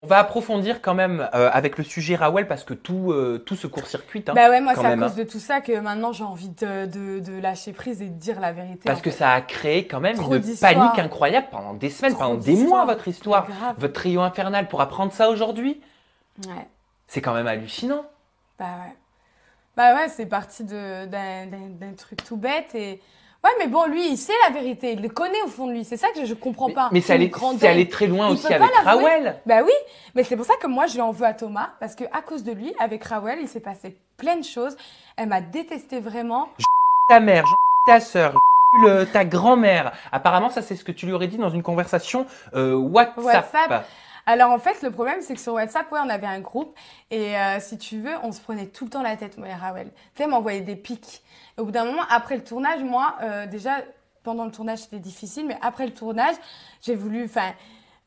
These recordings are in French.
On va approfondir quand même avec le sujet Rawel parce que tout se court-circuite. Hein, Bah ouais, moi quand c'est à même, cause hein. de tout ça que maintenant j'ai envie de lâcher prise et de dire la vérité. Parce En que fait. ça a créé quand même Trop une d'histoires. panique incroyable pendant des semaines, Trop pendant des mois, d'histoires. votre histoire, Mais grave. votre trio infernal pour apprendre ça aujourd'hui. Ouais. C'est quand même hallucinant. Bah ouais. Bah ouais, c'est parti d'un truc tout bête et ouais, mais bon, lui, il sait la vérité, il le connaît au fond de lui. C'est ça que je comprends pas. Mais c'est allé très loin Il aussi peut avec pas l'avouer. Rawel. Bah oui, mais c'est pour ça que moi je lui en veux à Thomas parce que à cause de lui, avec Rawel, il s'est passé plein de choses. Elle m'a détesté vraiment. Ta mère, ta sœur, ta grand-mère. Apparemment, ça c'est ce que tu lui aurais dit dans une conversation WhatsApp. Alors en fait, le problème, c'est que sur WhatsApp, ouais, on avait un groupe et si tu veux, on se prenait tout le temps la tête, moi et Rawel. Tu sais, elle m'envoyait des pics. Et au bout d'un moment, après le tournage, moi, déjà, pendant le tournage, c'était difficile, mais après le tournage, j'ai voulu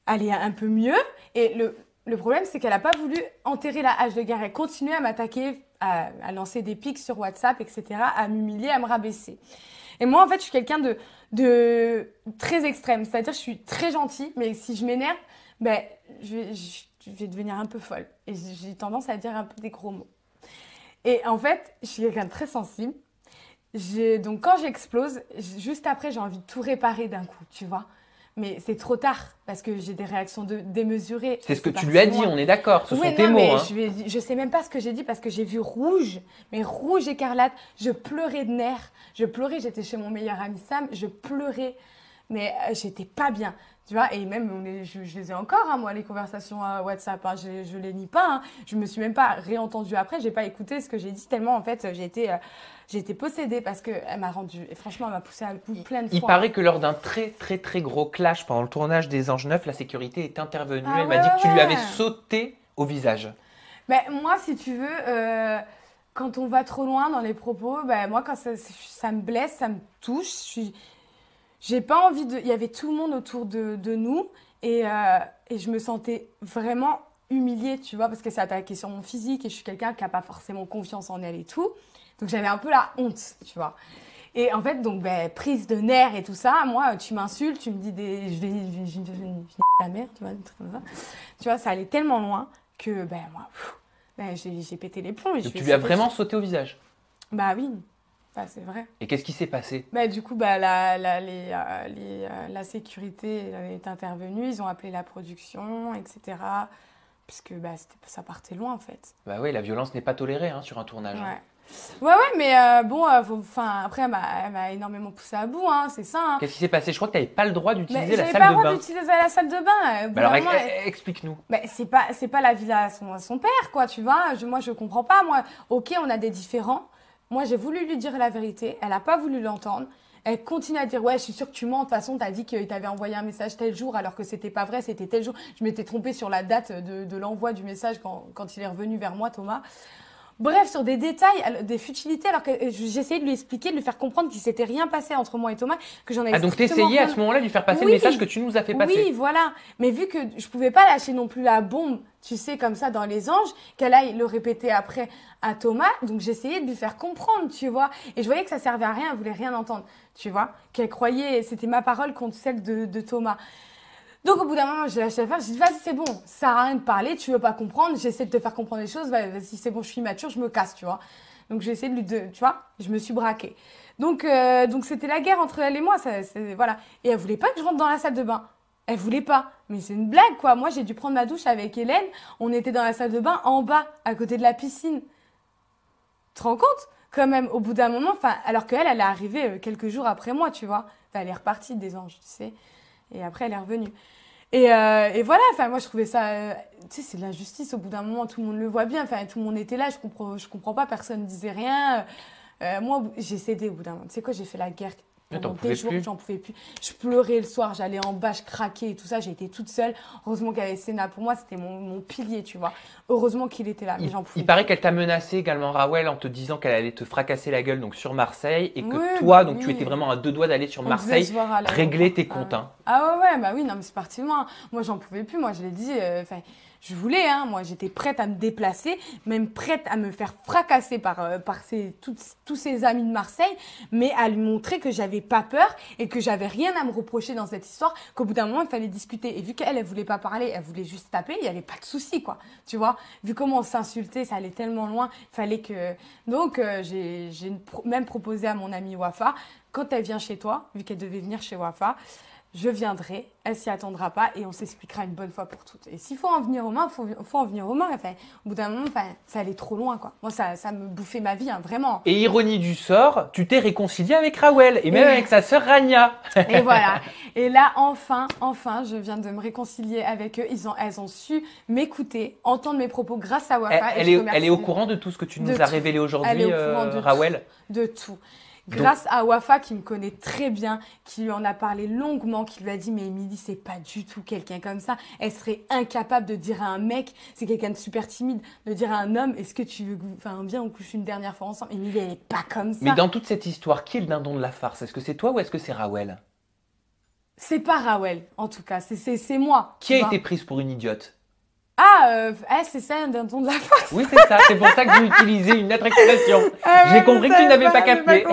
aller un peu mieux. Et le problème, c'est qu'elle n'a pas voulu enterrer la hache de guerre. Elle continuait à m'attaquer, à lancer des pics sur WhatsApp, etc., à m'humilier, à me rabaisser. Et moi, en fait, je suis quelqu'un de très extrême. C'est-à-dire, je suis très gentille, mais si je m'énerve, ben, je vais devenir un peu folle. Et j'ai tendance à dire un peu des gros mots. Et en fait, je suis quelqu'un de très sensible. Donc, quand j'explose, juste après, j'ai envie de tout réparer d'un coup, tu vois. Mais c'est trop tard parce que j'ai des réactions démesurées. C'est ce que tu lui as dit, on est d'accord. Ce sont tes mots. Mais hein. je sais même pas ce que j'ai dit parce que j'ai vu rouge, mais rouge écarlate. Je pleurais de nerfs. Je pleurais. J'étais chez mon meilleur ami Sam. Je pleurais. Mais j'étais pas bien. Tu vois, et même, je les ai encore, hein, moi, les conversations WhatsApp. Hein, je les nie pas. Hein. Je me suis même pas réentendue après. J'ai pas écouté ce que j'ai dit tellement, en fait, j'ai été possédée parce qu'elle m'a rendu. Et franchement, elle m'a poussée à bout plein de fois. Il paraît que lors d'un très, très, très gros clash pendant le tournage des Anges Neufs, la sécurité est intervenue. Elle m'a dit que tu lui avais sauté au visage. Ben, moi, si tu veux, quand on va trop loin dans les propos, ben, moi, quand ça me blesse, ça me touche, j'ai pas envie de. Il y avait tout le monde autour de nous et je me sentais vraiment humiliée, tu vois, parce qu'elle s'est attaquée sur mon physique et je suis quelqu'un qui n'a pas forcément confiance en elle et tout. Donc j'avais un peu la honte, tu vois. Et en fait, donc, ben, prise de nerfs et tout ça, moi, tu m'insultes, tu me dis je vais ta mère, tu vois, des trucs comme ça. Tu vois, ça allait tellement loin que, ben, moi, j'ai pété les plombs. Donc tu lui as vraiment sauté au visage? Bah oui. Bah, c'est vrai. Et qu'est-ce qui s'est passé? Bah, du coup, bah, la sécurité est intervenue, ils ont appelé la production, etc. Puisque bah, ça partait loin, en fait. Bah oui, la violence n'est pas tolérée hein, sur un tournage. Ouais. Hein. Ouais, mais bon, après, elle m'a énormément poussé à bout, hein, c'est ça. Hein. Qu'est-ce qui s'est passé? Je crois que tu n'avais pas le droit d'utiliser la salle de bain. J'avais pas le droit d'utiliser la salle de bain. Bah alors, explique-nous. Bah, c'est pas la villa à son père, quoi, tu vois. Moi, je comprends pas. Moi, ok, on a des différends. Moi, j'ai voulu lui dire la vérité. Elle n'a pas voulu l'entendre. Elle continue à dire, ouais, je suis sûre que tu mens. De toute façon, tu as dit qu'il t'avait envoyé un message tel jour alors que c'était pas vrai, c'était tel jour. Je m'étais trompée sur la date de l'envoi du message quand il est revenu vers moi, Thomas. Bref, sur des détails, des futilités, alors que j'essayais de lui expliquer, de lui faire comprendre qu'il s'était rien passé entre moi et Thomas, que j'en avais donc t'essayais à ce moment-là de lui faire passer le message que tu nous as fait passer. Oui, voilà. Mais vu que je pouvais pas lâcher non plus la bombe, tu sais, comme ça dans les anges, qu'elle aille le répéter après à Thomas, donc j'essayais de lui faire comprendre, tu vois. Et je voyais que ça servait à rien, elle voulait rien entendre, tu vois. Qu'elle croyait, c'était ma parole contre celle de Thomas. Donc au bout d'un moment, j'ai lâché l'affaire, j'ai dit vas-y c'est bon, ça sert à rien de parler, tu veux pas comprendre, j'essaie de te faire comprendre les choses, vas-y c'est bon, je suis mature, je me casse, tu vois. Donc j'ai essayé tu vois, je me suis braquée. Donc c'était la guerre entre elle et moi, voilà. Et elle voulait pas que je rentre dans la salle de bain. Elle voulait pas. Mais c'est une blague quoi. Moi j'ai dû prendre ma douche avec Hélène, on était dans la salle de bain en bas, à côté de la piscine. Tu te rends compte? Quand même, au bout d'un moment, alors qu'elle, elle est arrivée quelques jours après moi, tu vois. Elle est repartie des anges, tu sais. Et après, elle est revenue. Et voilà, moi, je trouvais ça... tu sais, c'est de l'injustice. Au bout d'un moment, tout le monde le voit bien. Tout le monde était là. Je comprends pas. Personne ne disait rien. Moi, j'ai cédé au bout d'un moment. Tu sais quoi, j'ai fait la guerre. Pendant des jours, j'en pouvais plus. Je pleurais le soir, j'allais en bas, je craquais et tout ça. J'ai été toute seule. Heureusement qu'il y avait Sénat. Pour moi, c'était mon pilier, tu vois. Heureusement qu'il était là, mais j'en pouvais Il paraît qu'elle t'a menacé également, Rawel, en te disant qu'elle allait te fracasser la gueule donc sur Marseille et que toi, donc tu étais vraiment à 2 doigts d'aller sur Marseille régler tes comptes. Hein. Ah ouais, bah oui, non, mais c'est parti loin. Moi, j'en pouvais plus. Moi, je l'ai dit. Je voulais, hein, moi j'étais prête à me déplacer, même prête à me faire fracasser par tous ces amis de Marseille, mais à lui montrer que j'avais j'avais pas peur et que j'avais rien à me reprocher dans cette histoire, qu'au bout d'un moment, il fallait discuter. Et vu qu'elle, elle voulait pas parler, elle voulait juste taper, il y avait pas de souci, quoi. Tu vois, vu comment on s'insultait, ça allait tellement loin, il fallait que... Donc, j'ai même proposé à mon amie Wafa, quand elle vient chez toi, vu qu'elle devait venir chez Wafa, je viendrai, elle s'y attendra pas et on s'expliquera une bonne fois pour toutes. Et s'il faut en venir aux mains, faut en venir aux mains. Enfin, au bout d'un moment, ça allait trop loin, quoi. Moi, ça me bouffait ma vie, hein, vraiment. Et ironie du sort, tu t'es réconcilié avec Rawel et même avec sa sœur Rania. Et voilà. Et là, enfin, je viens de me réconcilier avec eux. Elles ont su m'écouter, entendre mes propos grâce à Wafa. Elle est au courant de tout ce que tu nous as révélé aujourd'hui, Rawel? De tout. Grâce à Wafa qui me connaît très bien, qui lui en a parlé longuement, qui lui a dit mais Émilie c'est pas du tout quelqu'un comme ça. Elle serait incapable de dire à un mec, c'est quelqu'un de super timide, de dire à un homme est-ce que tu veux, viens on couche une dernière fois ensemble. Émilie elle est pas comme ça. Mais dans toute cette histoire, qui est le dindon de la farce? Est-ce que c'est toi ou est-ce que c'est Rawel? C'est pas Rawel en tout cas, c'est moi. Qui a été prise pour une idiote? C'est ça, un dindon de la farce. Oui, c'est ça. C'est pour ça que j'ai utilisé une autre expression. J'ai compris que tu n'avais pas capté.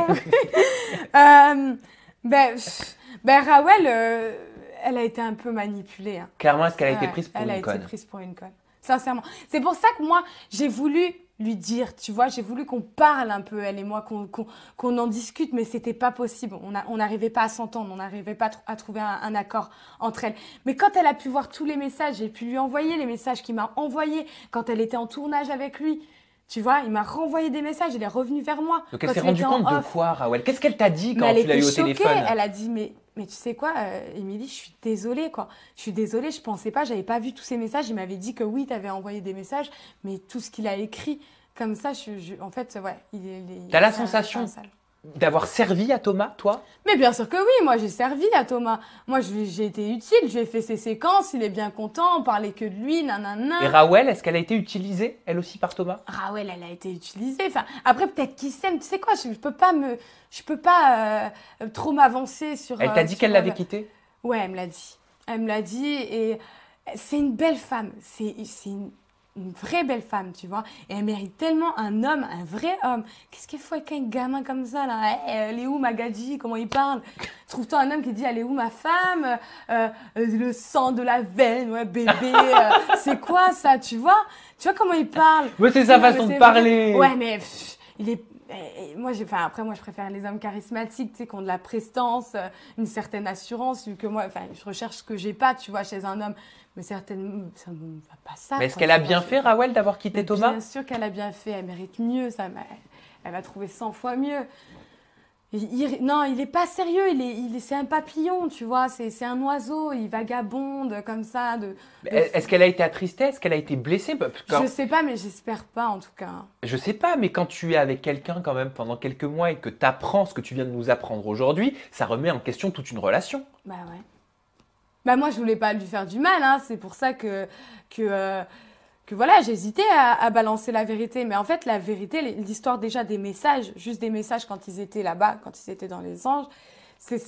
Rawel, elle a été un peu manipulée. Hein. Clairement, est-ce qu'elle a été prise pour une conne? Elle a été prise pour une conne. Sincèrement. C'est pour ça que moi, j'ai voulu lui dire, tu vois, j'ai voulu qu'on parle un peu, elle et moi, qu'on en discute, mais c'était pas possible. On n'arrivait pas à s'entendre, on n'arrivait pas à trouver un accord entre elles. Mais quand elle a pu voir tous les messages, j'ai pu lui envoyer les messages qu'il m'a envoyés quand elle était en tournage avec lui. Tu vois, il m'a renvoyé des messages, il est revenu vers moi. Donc elle s'est rendue compte de quoi, Rawel? Qu'est-ce qu'elle t'a dit quand tu l'as eu au téléphone? Elle a dit, mais tu sais quoi, Émilie, je suis désolée, quoi. Je suis désolée, je pensais pas, j'avais pas vu tous ces messages. Il m'avait dit que oui, tu avais envoyé des messages, mais tout ce qu'il a écrit, comme ça, en fait, ouais. T'as la sensation d'avoir servi à Thomas, toi? Mais bien sûr que oui, moi j'ai servi à Thomas. Moi j'ai été utile, je lui ai fait ses séquences, il est bien content, on parlait que de lui, nanana. Et Rawel, est-ce qu'elle a été utilisée, elle aussi, par Thomas? Rawel, elle a été utilisée. Enfin, après, peut-être qu'ils s'aiment, tu sais quoi, je peux pas trop m'avancer sur... Elle t'a dit qu'elle l'avait quitté? Ouais, elle me l'a dit. Elle me l'a dit et c'est une belle femme. C'est une vraie belle femme, tu vois. Et elle mérite tellement un homme, un vrai homme. Qu'est-ce qu'il faut avec un gamin comme ça, là? Elle est où, ma gadji? Comment il parle? Trouve-toi un homme qui dit, elle est où, ma femme? Le sang de la veine, ouais, bébé. C'est quoi, ça, tu vois? Tu vois comment il parle? Mais c'est sa façon de parler. Ouais, mais il est... moi, après, je préfère les hommes charismatiques, tu sais, qui ont de la prestance, une certaine assurance, vu que moi, je recherche ce que j'ai pas, tu vois, chez un homme. Mais certainement, ça ne va pas ça. Mais est-ce qu'elle a bien fait, Rawel, d'avoir quitté Thomas? Bien sûr qu'elle a bien fait, elle mérite mieux, ça. Elle va trouver 100 fois mieux. Non, il est pas sérieux, c'est un papillon, tu vois, c'est un oiseau, il vagabonde comme ça. Est-ce qu'elle a été attristée? Est-ce qu'elle a été blessée? Je sais pas, mais j'espère pas en tout cas. Je sais pas, mais quand tu es avec quelqu'un quand même pendant quelques mois et que tu apprends ce que tu viens de nous apprendre aujourd'hui, ça remet en question toute une relation. Bah ouais. Bah moi, je voulais pas lui faire du mal, hein. C'est pour ça que voilà, j'hésitais à balancer la vérité. Mais en fait, la vérité, l'histoire déjà des messages, juste des messages quand ils étaient là-bas, quand ils étaient dans les anges,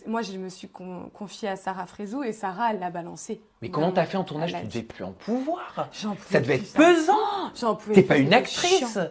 moi, je me suis confiée à Sarah Frézou et Sarah, elle l'a balancé. Mais comment t'as fait en tournage? Tu devais plus en pouvoir. J'en pouvais Ça devait plus, être pesant. J'en pouvais T'es plus, pas une c'était actrice. chiant.